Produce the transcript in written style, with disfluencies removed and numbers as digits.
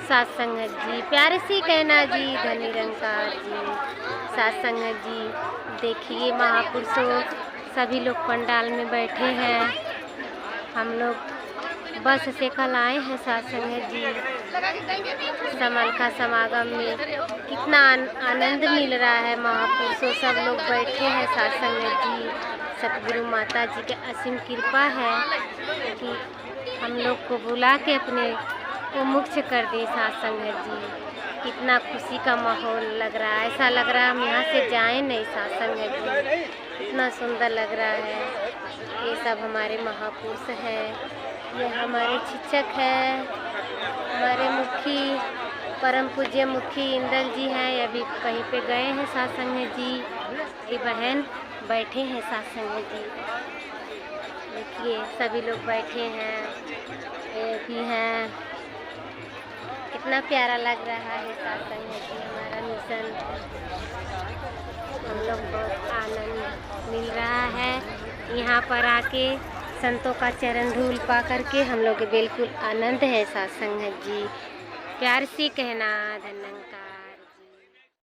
सात संगत जी, प्यारे सी कहना जी, धन निरंकार जी। सात संगत जी, देखिए महापुरुषों सभी लोग पंडाल में बैठे हैं। हम लोग बस से कल आए हैं सात संगत जी। समल का समागम में कितना आनंद मिल रहा है। महापुरुषों सब लोग बैठे हैं सात संगत जी। सतगुरु माता जी के असीम कृपा है कि हम लोग को बुला के अपने को मुक्त कर दे सात संगत जी। कितना खुशी का माहौल लग रहा है, ऐसा लग रहा है हम यहाँ से जाएं नहीं सात संगत जी। इतना सुंदर लग रहा है। ये सब हमारे महापुरुष हैं, ये हमारे शिक्षक हैं, हमारे मुखी परम पूज्य मुखी इंदल जी हैं। अभी कहीं पे गए हैं सात संगत जी। ये बहन बैठे हैं सात संगत जी। देखिए सभी लोग बैठे हैं, ये भी हैं। कितना प्यारा लग रहा है सात संगत जी। हमारा मिशन हम लोग बहुत आनंद मिल रहा है। यहाँ पर आके संतों का चरण धूल पा करके हम लोग बिल्कुल आनंद है सात संगत जी। प्यार से कहना धन्यवाद।